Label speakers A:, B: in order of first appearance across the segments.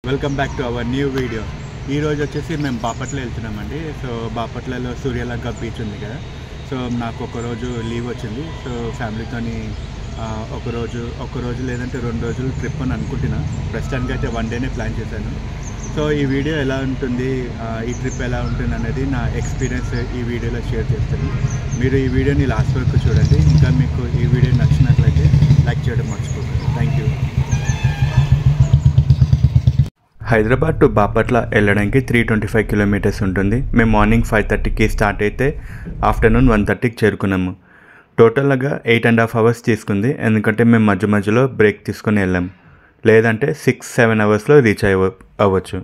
A: Welcome back to our new video. ఈరోజు వచ్చేసి మేము బాపట్ల వెళ్తున్నామండి. సో బాపట్లలో సూర్యలంక బీచ్ ఉంది కదా. సో నాకు ఒకరోజు లీవ్ వచ్చింది. సో ఫ్యామిలీతోని ఒకరోజు లేదంటే 2 రోజులు ట్రిప్ అని అనుకుంటున్నా. ప్రస్తుతానికి అయితే 1 డేనే ప్లాన్ చేశాను. సో ఈ వీడియో ఎలా ఉంటుంది, ఈ ట్రిప్ ఎలా ఉంటుంది అనేది నా ఎక్స్పీరియన్స్ ఈ వీడియోలో షేర్ చేస్తాను. మీరు ఈ వీడియోని లాస్ట్ వరకు చూడండి. ఇంకా మీకు ఈ వీడియో నచ్చినట్లయితే లైక్ చేయడం మర్చిపోకండి. Thank you. Hyderabad to Bapatla వెళ్ళడానికి 325 కిలోమీటర్స్ ఉంటుంది. మేము మార్నింగ్ 5:30కి స్టార్ట్ అయితే ఆఫ్టర్నూన్ 1:30కి చేరుకున్నాము. టోటల్గా 8.5 అవర్స్ తీసుకుంది. ఎందుకంటే మేము మధ్యలో బ్రేక్ తీసుకుని వెళ్ళాము. లేదంటే 6-7 అవర్స్లో రీచ్ అవ్వచ్చు.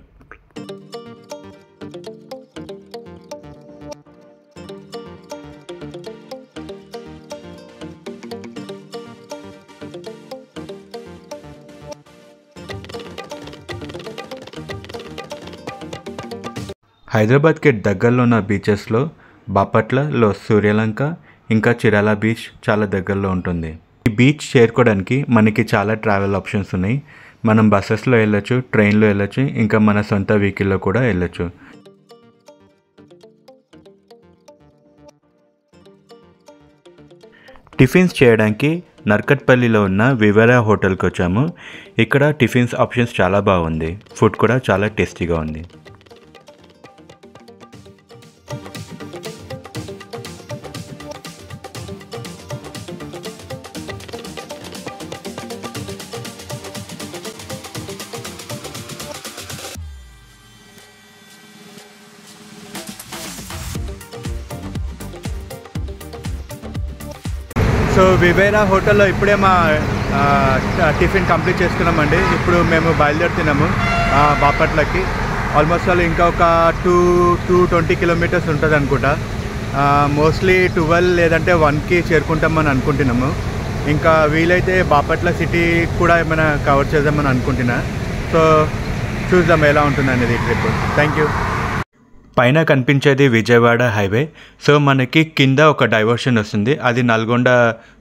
A: హైదరాబాద్కి దగ్గరలో ఉన్న బీచెస్లో బాపట్లలో సూర్యలంక ఇంకా చిరాల బీచ్ చాలా దగ్గరలో ఉంటుంది. ఈ బీచ్ చేరుకోవడానికి మనకి చాలా ట్రావెల్ ఆప్షన్స్ ఉన్నాయి. మనం బస్సెస్లో వెళ్ళొచ్చు, ట్రైన్లో వెళ్ళొచ్చు, ఇంకా మన సొంత వెహికల్లో కూడా వెళ్ళొచ్చు. టిఫిన్స్ చేయడానికి నర్కట్పల్లిలో ఉన్న వివరా హోటల్కి వచ్చాము. ఇక్కడ టిఫిన్స్ ఆప్షన్స్ చాలా బాగుంది. ఫుడ్ కూడా చాలా టేస్టీగా ఉంది. సో వివేరా హోటల్లో ఇప్పుడే మా టిఫిన్ కంప్లీట్ చేసుకున్నామండి. ఇప్పుడు మేము బయలుదేరుతున్నాము బాపట్లకి. ఆల్మోస్ట్ వాళ్ళు ఇంకా ఒక 220 కిలోమీటర్స్ ఉంటుంది అనుకుంటా. మోస్ట్లీ 12 లేదంటే 1కి చేరుకుంటామని అనుకుంటున్నాము. ఇంకా వీలైతే బాపట్ల సిటీ కూడా ఏమైనా కవర్ చేద్దామని అనుకుంటున్నా. సో చూద్దాం ఎలా ఉంటుంది అనేది ట్రిప్. Thank you. పైన కనిపించేది విజయవాడ హైవే. సో మనకి కింద ఒక డైవర్షన్ వస్తుంది, అది నల్గొండ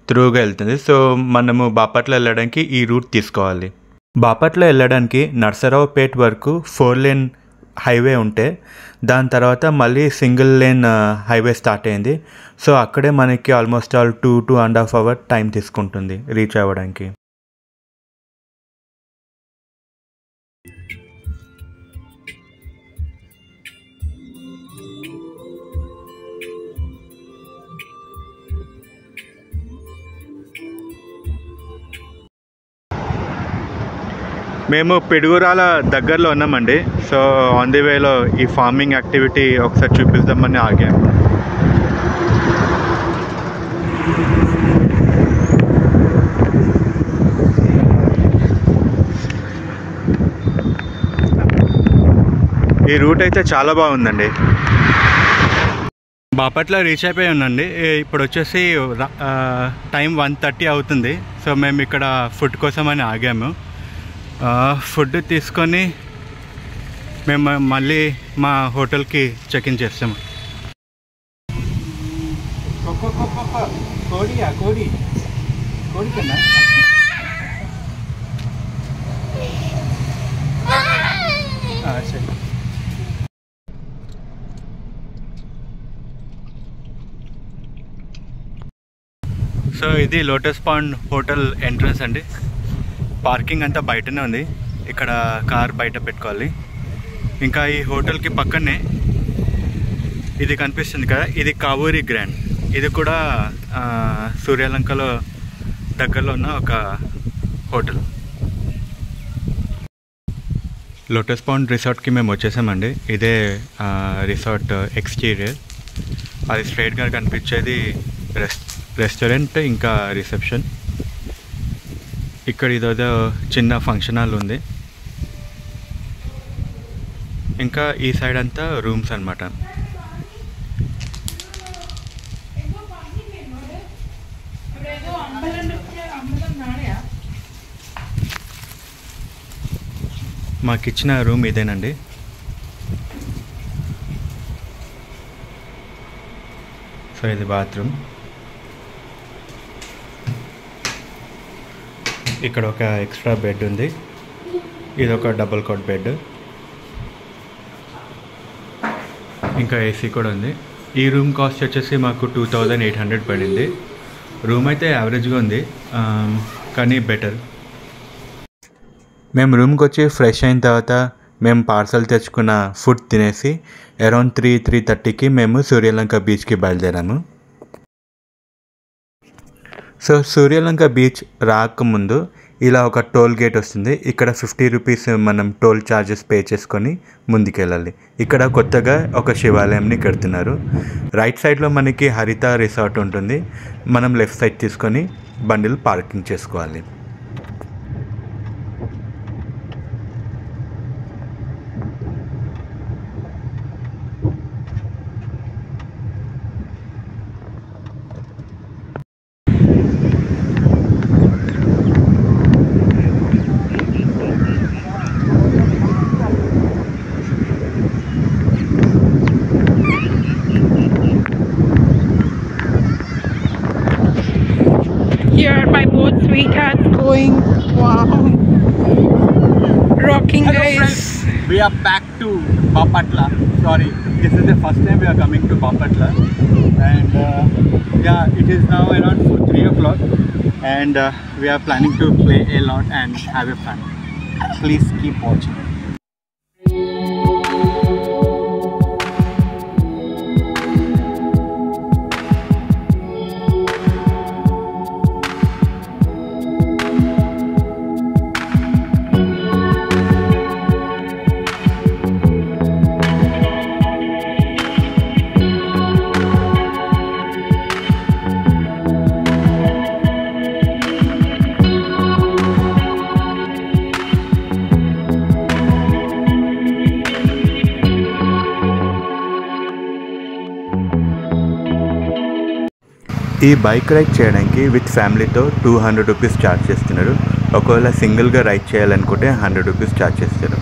A: త్రూగా వెళ్తుంది. సో మనము బాపట్ల వెళ్ళడానికి ఈ రూట్ తీసుకోవాలి. బాపట్ల వెళ్ళడానికి నర్సరావుపేట్ వరకు 4 లేన్ హైవే ఉంటే దాని తర్వాత మళ్ళీ సింగిల్ లేన్ హైవే స్టార్ట్ అయింది. సో అక్కడే మనకి ఆల్మోస్ట్ 2.5 అవర్ టైం తీసుకుంటుంది రీచ్ అవ్వడానికి. మేము పిడుగురాల దగ్గరలో ఉన్నామండి. సో ఆన్ ది వేలో ఈ ఫార్మింగ్ యాక్టివిటీ ఒకసారి చూపిద్దామని ఆగాము. ఈ రూట్ అయితే చాలా బాగుందండి. బాపట్ల రీచ్ అయిపోయి ఉందండి. ఇప్పుడు వచ్చేసి టైం 1:30 అవుతుంది. సో మేము ఇక్కడ ఫుడ్ కోసమని ఆగాము. ఫుడ్ తీసుకొని మేము మళ్ళీ మా హోటల్కి చెక్-ఇన్ చేస్తాము. సో ఇది లోటస్ పాండ్ హోటల్ ఎంట్రన్స్ అండి. పార్కింగ్ అంతా బయటనే ఉంది. ఇక్కడ కార్ బయట పెట్టుకోవాలి. ఇంకా ఈ హోటల్కి పక్కనే ఇది కనిపిస్తుంది కదా, ఇది కావూరి గ్రాండ్. ఇది కూడా సూర్యలంకలో దగ్గరలో ఉన్న ఒక హోటల్. లోటస్ పాండ్ రిసార్ట్కి మేము వచ్చేసామండి. ఇదే రిసార్ట్ ఎక్స్టీరియర్. అది స్ట్రైట్గా కనిపించేది రెస్టారెంట్ ఇంకా రిసెప్షన్. ఇక్కడ ఇదేదో చిన్న ఫంక్షన్ హాల్ ఉంది. ఇంకా ఈ సైడ్ అంతా రూమ్స్ అన్నమాట. మాకు ఇచ్చిన రూమ్ ఇదేనండి. సో ఇది బాత్రూమ్. ఇక్కడ ఒక ఎక్స్ట్రా బెడ్ ఉంది. ఇది ఒక డబుల్ కాట్ బెడ్, ఇంకా ఏసీ కూడా ఉంది. ఈ రూమ్ కాస్ట్ వచ్చేసి మాకు 2800 పడింది. రూమ్ అయితే యావరేజ్గా ఉంది, కానీ బెటర్. మేము రూమ్కి వచ్చి ఫ్రెష్ అయిన తర్వాత మేము పార్సల్ తెచ్చుకున్న ఫుడ్ తినేసి అరౌండ్ 3:30కి మేము సూర్యలంక బీచ్కి బయలుదేరాము. సో సూర్యలంక బీచ్ రాకముందు ఇలా ఒక టోల్ గేట్ వస్తుంది. ఇక్కడ 50 రూపీస్ మనం టోల్ ఛార్జెస్ పే చేసుకొని ముందుకెళ్ళాలి. ఇక్కడ కొత్తగా ఒక శివాలయంని కడుతున్నారు. రైట్ సైడ్లో మనకి హరిత రిసార్ట్ ఉంటుంది. మనం లెఫ్ట్ సైడ్ తీసుకొని బండిలు పార్కింగ్ చేసుకోవాలి.
B: Here are my both sweethearts going. Wow. Rocking.
A: Hello
B: guys.
A: friends, we are back to Bapatla. Sorry, this is the first time we are coming to Bapatla, and yeah, it is now around 3 o'clock, and we are planning to play a lot and have a fun. Please keep watching. ఈ bike ride చేయడానికి with ఫ్యామిలీతో 200 rupees charge చేస్తున్నారు. ఒకవేళ సింగిల్గా ride చేయాలనుకుంటే 100 rupees charge చేస్తారు.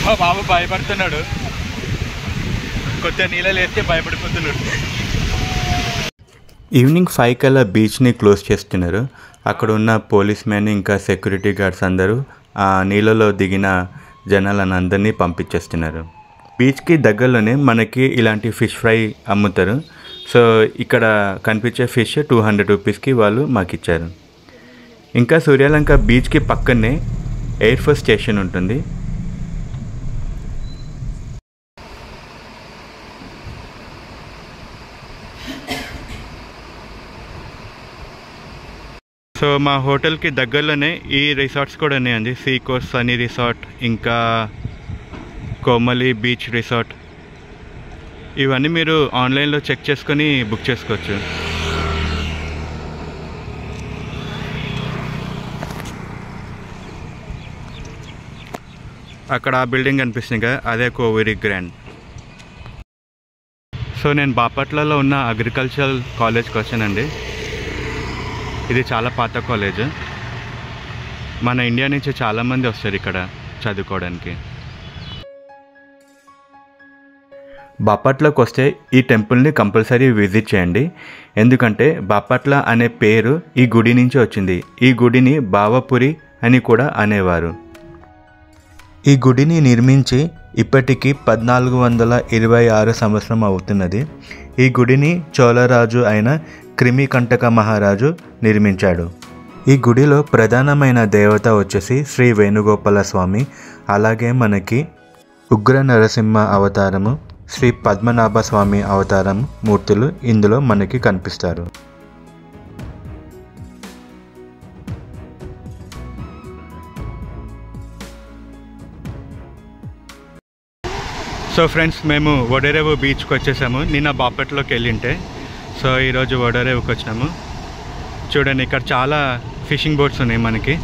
A: మా బాబు భయపడుతున్నాడు, కొత్త నీళ్ళలో వేస్తే భయపడిపోతున్నాడు. ఈవినింగ్ 5 కల్లా బీచ్ని క్లోజ్ చేస్తున్నారు. అక్కడ ఉన్న పోలీస్ మ్యాన్ ఇంకా సెక్యూరిటీ గార్డ్స్ అందరూ ఆ నీళ్ళలో దిగిన జనాలను అందరినీ పంపించేస్తున్నారు. బీచ్కి దగ్గరలోనే మనకి ఇలాంటి ఫిష్ ఫ్రై అమ్ముతారు. సో ఇక్కడ కనిపించే ఫిష్ 200 రూపీస్కి వాళ్ళు మాకు ఇచ్చారు. ఇంకా సూర్యలంక బీచ్కి పక్కనే ఎయిర్ ఫోర్స్ స్టేషన్ ఉంటుంది. సో మా హోటల్కి దగ్గరలోనే ఈ రిసార్ట్స్ కూడా ఉన్నాయండి. సీ కోస్ట్ సనీ రిసార్ట్, ఇంకా కోమలి బీచ్ రిసార్ట్. ఇవన్నీ మీరు ఆన్లైన్లో చెక్ చేసుకొని బుక్ చేసుకోవచ్చు. అక్కడ ఆ బిల్డింగ్ కనిపిస్తుంది కదా, అదే కోవిరి గ్రాండ్. సో నేను బాపట్లలో ఉన్న అగ్రికల్చరల్ కాలేజ్కి వచ్చానండి. ఇది చాలా పాత కాలేజ్. మన ఇండియా నుంచి చాలామంది వస్తారు ఇక్కడ చదువుకోవడానికి. బాపట్లకు వస్తే ఈ టెంపుల్ని కంపల్సరీ విజిట్ చేయండి. ఎందుకంటే బాపట్ల అనే పేరు ఈ గుడి నుంచి వచ్చింది. ఈ గుడిని బావపురి అని కూడా అనేవారు. ఈ గుడిని నిర్మించి ఇప్పటికి 1426 సంవత్సరం అవుతున్నది. ఈ గుడిని చోళరాజు అయిన క్రిమికంటక మహారాజు నిర్మించాడు. ఈ గుడిలో ప్రధానమైన దేవత వచ్చేసి శ్రీ వేణుగోపాల స్వామి, అలాగే మనకి ఉగ్ర నరసింహ అవతారము, శ్రీ పద్మనాభ స్వామి అవతారం మూర్తులు ఇందులో మనకి కనిపిస్తారు. సో ఫ్రెండ్స్, మేము వడరేవు బీచ్కి వచ్చేసాము. నిన్న బాపట్లోకి వెళ్ళింటే, సో ఈరోజు వడరేవుకి వచ్చినాము. చూడండి, ఇక్కడ చాలా ఫిషింగ్ బోట్స్ ఉన్నాయి. మనకి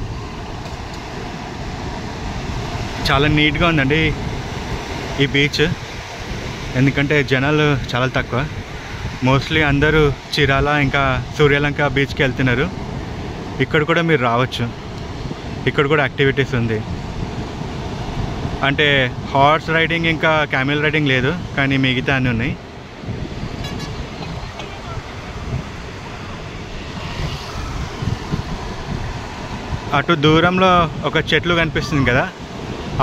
A: చాలా నీట్గా ఉందండి ఈ బీచ్, ఎందుకంటే జనాలు చాలా తక్కువ. మోస్ట్లీ అందరూ చిరాల ఇంకా సూర్యలంక బీచ్కి వెళ్తున్నారు. ఇక్కడ కూడా మీరు రావచ్చు. ఇక్కడ కూడా యాక్టివిటీస్ ఉంది. అంటే హార్స్ రైడింగ్ ఇంకా క్యామెల్ రైడింగ్ లేదు, కానీ మిగతా అన్నీ ఉన్నాయి. అటు దూరంలో ఒక చెట్లు కనిపిస్తుంది కదా,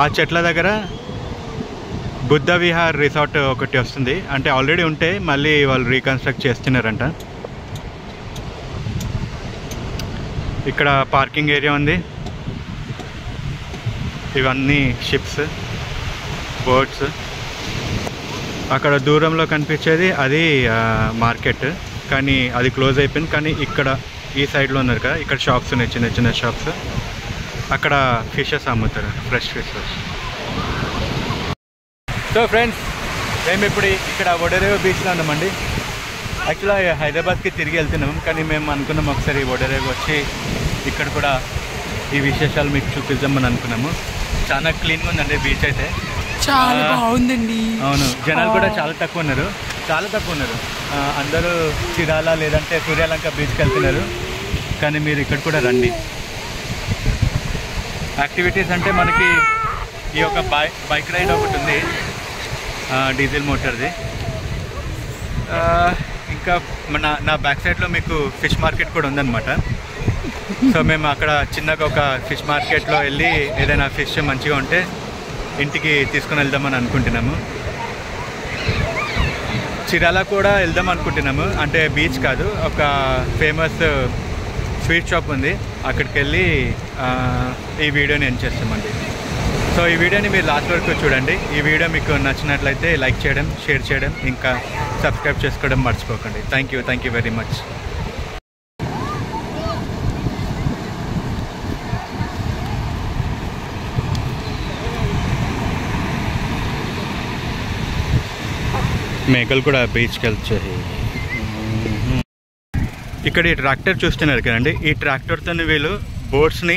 A: ఆ చెట్ల దగ్గర బుద్ధ విహార్ రిసార్ట్ ఒకటి వస్తుంది. అంటే ఆల్రెడీ ఉంటే మళ్ళీ వాళ్ళు రీకన్స్ట్రక్ట్ చేస్తున్నారంట. ఇక్కడ పార్కింగ్ ఏరియా ఉంది. ఇవన్నీ షిప్స్, బోట్స్. అక్కడ దూరంలో కనిపించేది అది మార్కెట్, కానీ అది క్లోజ్ అయిపోయింది. కానీ ఇక్కడ ఈ సైడ్లో ఉన్నారు కదా, ఇక్కడ షాప్స్ ఉన్నాయి, చిన్న చిన్న షాప్స్. అక్కడ ఫిషెస్ అమ్ముతారు, ఫ్రెష్ ఫిషెస్. సో ఫ్రెండ్స్, మేము ఇప్పుడు ఇక్కడ వడరేవు బీచ్లో ఉన్నామండి. యాక్చువల్గా హైదరాబాద్కి తిరిగి వెళ్తున్నాము, కానీ మేము అనుకున్నాము ఒకసారి వడరేవు వచ్చి ఇక్కడ కూడా ఈ విశేషాలు మీకు చూపిద్దామని అనుకున్నాము. చాలా క్లీన్గా ఉందండి బీచ్ అయితే,
B: చాలా బాగుందండి.
A: అవును, జనాలు కూడా చాలా తక్కువ ఉన్నారు. అందరూ చిరాల లేదంటే సూర్యలంక బీచ్కి వెళ్తున్నారు. కానీ మీరు ఇక్కడ కూడా రండి. యాక్టివిటీస్ అంటే మనకి ఈ యొక్క బైక్ రైడ్ ఒకటి ఉంది, డీజిల్ మోటార్ది. ఇంకా నా బ్యాక్ సైడ్లో మీకు ఫిష్ మార్కెట్ కూడా ఉందన్నమాట. సో మేము అక్కడ చిన్నగా ఒక ఫిష్ మార్కెట్లో వెళ్ళి ఏదైనా ఫిష్ మంచిగా ఉంటే ఇంటికి తీసుకుని వెళ్దామని అనుకుంటున్నాము. చిరాల కూడా వెళ్దాం అనుకుంటున్నాము. అంటే బీచ్ కాదు, ఒక ఫేమస్ స్వీట్ షాప్ ఉంది, అక్కడికి వెళ్ళి ఈ వీడియోని ఎండ్ చేస్తామండి. సో ఈ వీడియోని మీరు లాస్ట్ వరకు చూడండి. ఈ వీడియో మీకు నచ్చినట్లయితే లైక్ చేయడం, షేర్ చేయడం, ఇంకా సబ్స్క్రైబ్ చేసుకోవడం మర్చిపోకండి. Thank you very much. మేకలు కూడా బీచ్కి వెళ్తాయి. ఇక్కడ ఈ ట్రాక్టర్ చూస్తున్నారు కదండి, ఈ ట్రాక్టర్తో వీళ్ళు బోట్స్ని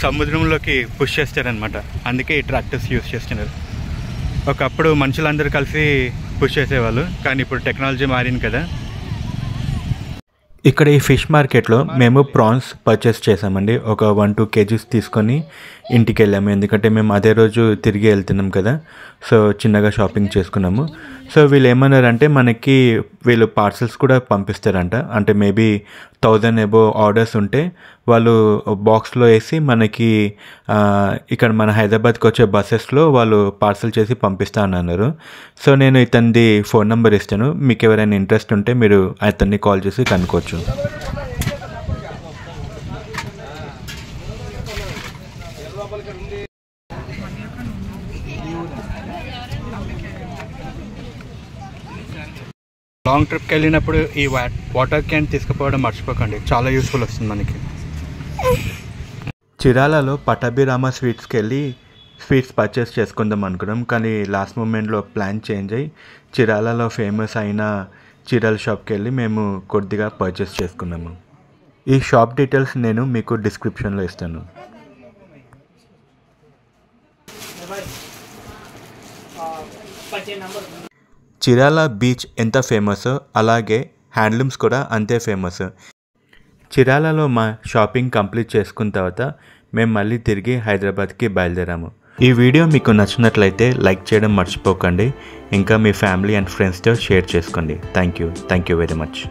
A: సముద్రంలోకి పుష్ చేస్తారనమాట. అందుకే ఈ ట్రాక్టర్స్ యూజ్ చేస్తున్నారు. ఒకప్పుడు మనుషులందరూ కలిసి పుష్ చేసేవాళ్ళు, కానీ ఇప్పుడు టెక్నాలజీ మారింది కదా. ఇక్కడ ఈ ఫిష్ మార్కెట్లో మేము ప్రాన్స్ పర్చేస్ చేసామండి. ఒక 1-2 kgs తీసుకొని ఇంటికి వెళ్ళాము, ఎందుకంటే మేము అదే రోజు తిరిగి వెళ్తున్నాం కదా. సో చిన్నగా షాపింగ్ చేసుకున్నాము. సో వీళ్ళు ఏమన్నారంటే మనకి వీళ్ళు పార్సల్స్ కూడా పంపిస్తారంట. అంటే మేబీ 1000 above ఆర్డర్స్ ఉంటే వాళ్ళు బాక్స్లో వేసి మనకి ఇక్కడ మన హైదరాబాద్కి వచ్చే బస్సెస్లో వాళ్ళు పార్సల్ చేసి పంపిస్తా అన్నారు. సో నేను ఇతనిది ఫోన్ నెంబర్ ఇస్తాను, మీకు ఎవరైనా ఇంట్రెస్ట్ ఉంటే మీరు అతన్ని కాల్ చేసి కనుక్కోవచ్చు. లాంగ్ ట్రిప్కి వెళ్ళినప్పుడు ఈ వాటర్ క్యాన్ తీసుకుపోవడం మర్చిపోకండి, చాలా యూస్ఫుల్ వస్తుంది మనకి. చిరాలలో పటాభిరామ స్వీట్స్కి వెళ్ళి స్వీట్స్ పర్చేస్ చేసుకుందాం అనుకున్నాం, కానీ లాస్ట్ మూమెంట్లో ప్లాన్ చేంజ్ అయ్యి చిరాలలో ఫేమస్ అయిన చీరల షాప్కి వెళ్ళి మేము కొద్దిగా పర్చేస్ చేసుకున్నాము. ఈ షాప్ డీటెయిల్స్ నేను మీకు డిస్క్రిప్షన్లో ఇస్తాను. చిరాల బీచ్ ఎంత ఫేమస్, అలాగే హ్యాండ్లూమ్స్ కూడా అంతే ఫేమస్. చిరాలలో మా షాపింగ్ కంప్లీట్ చేసుకున్న తర్వాత మేము మళ్ళీ తిరిగి హైదరాబాద్కి బయలుదేరాము. ఈ వీడియో మీకు నచ్చినట్లయితే లైక్ చేయడం మర్చిపోకండి, ఇంకా మీ ఫ్యామిలీ అండ్ ఫ్రెండ్స్తో షేర్ చేసుకోండి. Thank you very much.